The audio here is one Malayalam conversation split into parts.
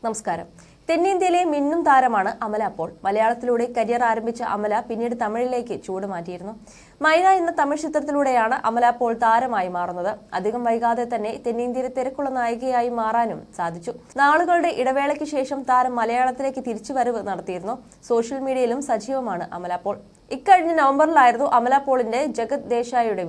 നമസ്കാരം. തെന്നിന്ത്യയിലെ മിന്നും താരമാണ് അമല പോൾ. മലയാളത്തിലൂടെ കരിയർ ആരംഭിച്ച അമല പിന്നീട് തമിഴിലേക്ക് ചൂടുമാറ്റിയിരുന്നു. മൈന എന്ന തമിഴ് ചിത്രത്തിലൂടെയാണ് അമല പോൾ താരമായി മാറുന്നത്. അധികം വൈകാതെ തന്നെ തെന്നിന്ത്യയിലെ തിരക്കുള്ള നായികയായി മാറാനും സാധിച്ചു. നാളുകളുടെ ഇടവേളയ്ക്ക് ശേഷം താരം മലയാളത്തിലേക്ക് തിരിച്ചുവരവ് നടത്തിയിരുന്നു. സോഷ്യൽ മീഡിയയിലും സജീവമാണ് അമല പോൾ. ഇക്കഴിഞ്ഞ നവംബറിലായിരുന്നു അമല പോളിന്റെ ജഗത് ദേശായിയുടെ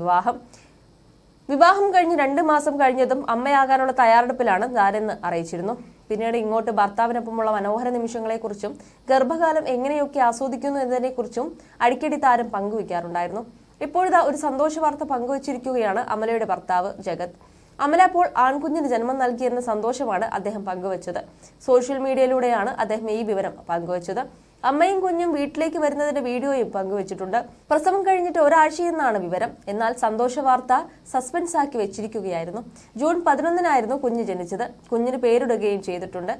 വിവാഹം കഴിഞ്ഞ് 2 മാസം കഴിഞ്ഞതും അമ്മയാകാനുള്ള തയ്യാറെടുപ്പിലാണ് താരെന്ന് അറിയിച്ചിരുന്നു. പിന്നീട് ഇങ്ങോട്ട് ഭർത്താവിനൊപ്പമുള്ള മനോഹര നിമിഷങ്ങളെക്കുറിച്ചും ഗർഭകാലം എങ്ങനെയൊക്കെ ആസ്വദിക്കുന്നു എന്നതിനെക്കുറിച്ചും അടിക്കടി താരം പങ്കുവയ്ക്കാറുണ്ടായിരുന്നു. ഇപ്പോഴത്തെ ഒരു സന്തോഷ വാർത്ത പങ്കുവച്ചിരിക്കുകയാണ് അമലയുടെ ഭർത്താവ് ജഗത്. അമല പോൾ ആൺകുഞ്ഞിന് ജന്മം നൽകിയെന്ന സന്തോഷമാണ് അദ്ദേഹം പങ്കുവച്ചത്. സോഷ്യൽ മീഡിയയിലൂടെയാണ് അദ്ദേഹം ഈ വിവരം പങ്കുവച്ചത്. അമ്മയും കുഞ്ഞും വീട്ടിലേക്ക് വരുന്നതിന്റെ വീഡിയോയും പങ്കുവച്ചിട്ടുണ്ട്. പ്രസവം കഴിഞ്ഞിട്ട് ഒരാഴ്ചയെന്നാണ് വിവരം. എന്നാൽ സന്തോഷ വാർത്ത സസ്പെൻസ് ആക്കി വെച്ചിരിക്കുകയായിരുന്നു. ജൂൺ 11-നായിരുന്നു കുഞ്ഞ് ജനിച്ചത്. കുഞ്ഞിന് പേരിടുകയും ചെയ്തിട്ടുണ്ട്.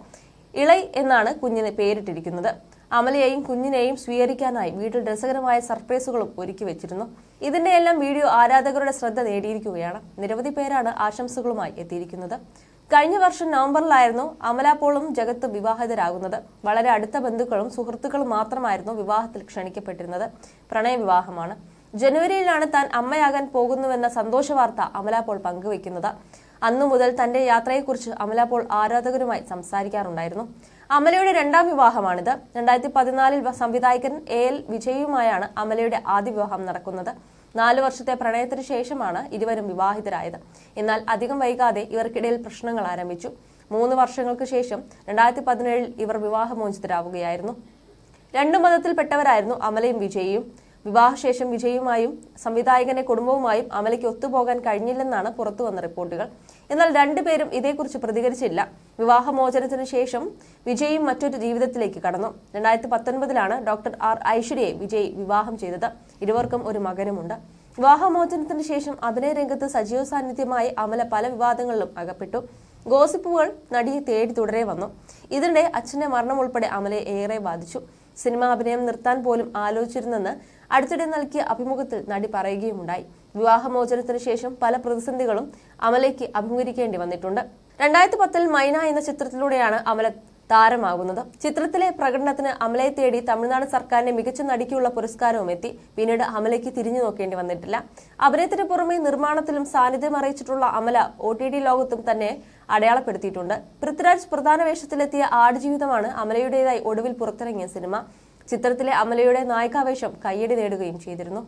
ഇളൈ എന്നാണ് കുഞ്ഞിന് പേരിട്ടിരിക്കുന്നത്. അമലയെയും കുഞ്ഞിനെയും സ്വീകരിക്കാനായി വീട്ടിൽ രസകരമായ സർപ്രൈസുകളും ഒരുക്കി വെച്ചിരുന്നു. ഇതിന്റെ എല്ലാം വീഡിയോ ആരാധകരുടെ ശ്രദ്ധ നേടിയിരിക്കുകയാണ്. നിരവധി പേരാണ് ആശംസകളുമായി എത്തിയിരിക്കുന്നത്. കഴിഞ്ഞ വർഷം നവംബറിലായിരുന്നു അമല പോളും ജഗത്തും വിവാഹിതരാകുന്നത്. വളരെ അടുത്ത ബന്ധുക്കളും സുഹൃത്തുക്കളും മാത്രമായിരുന്നു വിവാഹത്തിൽ ക്ഷണിക്കപ്പെട്ടിരുന്നത്. പ്രണയവിവാഹമാണ്. ജനുവരിയിലാണ് താൻ അമ്മയാകാൻ പോകുന്നുവെന്ന സന്തോഷ വാർത്ത അമല പോൾ പങ്കുവയ്ക്കുന്നത്. അന്നു മുതൽ തന്റെ യാത്രയെക്കുറിച്ച് അമല പോൾ ആരാധകരുമായി സംസാരിക്കാറുണ്ടായിരുന്നു. അമലയുടെ 2ാം വിവാഹമാണിത്. 2014 സംവിധായകൻ AL വിജയുമായാണ് അമലയുടെ ആദ്യ വിവാഹം നടക്കുന്നത്. 4 വർഷത്തെ പ്രണയത്തിന് ശേഷമാണ് ഇരുവരും വിവാഹിതരായത്. എന്നാൽ അധികം വൈകാതെ ഇവർക്കിടയിൽ പ്രശ്നങ്ങൾ ആരംഭിച്ചു. 3 വർഷങ്ങൾക്ക് ശേഷം 2017 ഇവർ വിവാഹമോചിതരാവുകയായിരുന്നു. 2 മതത്തിൽപ്പെട്ടവരായിരുന്നു അമലയും വിജയും. വിവാഹശേഷം വിജയുമായും സംവിധായകന്റെ കുടുംബവുമായും അമലയ്ക്ക് ഒത്തുപോകാൻ കഴിഞ്ഞില്ലെന്നാണ് പുറത്തുവന്ന റിപ്പോർട്ടുകൾ. എന്നാൽ 2 പേരും ഇതേക്കുറിച്ച് പ്രതികരിച്ചില്ല. വിവാഹമോചനത്തിന് ശേഷം വിജയും മറ്റൊരു ജീവിതത്തിലേക്ക് കടന്നു. 2019-ലാണ് ഡോക്ടർ R ഐശ്വര്യയെ വിജയ് വിവാഹം ചെയ്തത്. ഇരുവർക്കും ഒരു മകനുമുണ്ട്. വിവാഹമോചനത്തിന് ശേഷം അഭിനയ രംഗത്ത് സജീവ സാന്നിധ്യമായി അമല പല വിവാദങ്ങളിലും അകപ്പെട്ടു. ഗോസിപ്പുകൾ നടിയെ തേടി തുടരെ വന്നു. ഇതിനിടെ അച്ഛന്റെ മരണം ഉൾപ്പെടെ അമലയെ ഏറെ ബാധിച്ചു. സിനിമാ അഭിനയം നിർത്താൻ പോലും ആലോചിച്ചിരുന്നെന്ന് അടുത്തിടെ നൽകിയ അഭിമുഖത്തിൽ നടി പറയുകയുമുണ്ടായി. വിവാഹമോചനത്തിന് ശേഷം പല പ്രതിസന്ധികളും അമലയ്ക്ക് അഭിമുഖീകരിക്കേണ്ടി വന്നിട്ടുണ്ട്. 2010 മൈന എന്ന ചിത്രത്തിലൂടെയാണ് അമല താരമാകുന്നത്. ചിത്രത്തിലെ പ്രകടനത്തിന് അമലയെ തേടി തമിഴ്നാട് സർക്കാരിന്റെ മികച്ച നടിക്കുള്ള പുരസ്കാരവും എത്തി. പിന്നീട് അമലയ്ക്ക് തിരിഞ്ഞു നോക്കേണ്ടി വന്നിട്ടില്ല. അഭിനയത്തിന് പുറമെ നിർമ്മാണത്തിലും സാന്നിധ്യം അറിയിച്ചിട്ടുള്ള അമല OTT ലോകത്തും തന്നെ അടയാളപ്പെടുത്തിയിട്ടുണ്ട്. പൃഥ്വിരാജ് പ്രധാന വേഷത്തിലെത്തിയ ആടുജീവിതമാണ് അമലയുടേതായി ഒടുവിൽ പുറത്തിറങ്ങിയ സിനിമ. ചിത്രത്തിലെ അമലയുടെ നായികാവേഷം കയ്യടി നേടുകയും ചെയ്തിരുന്നു.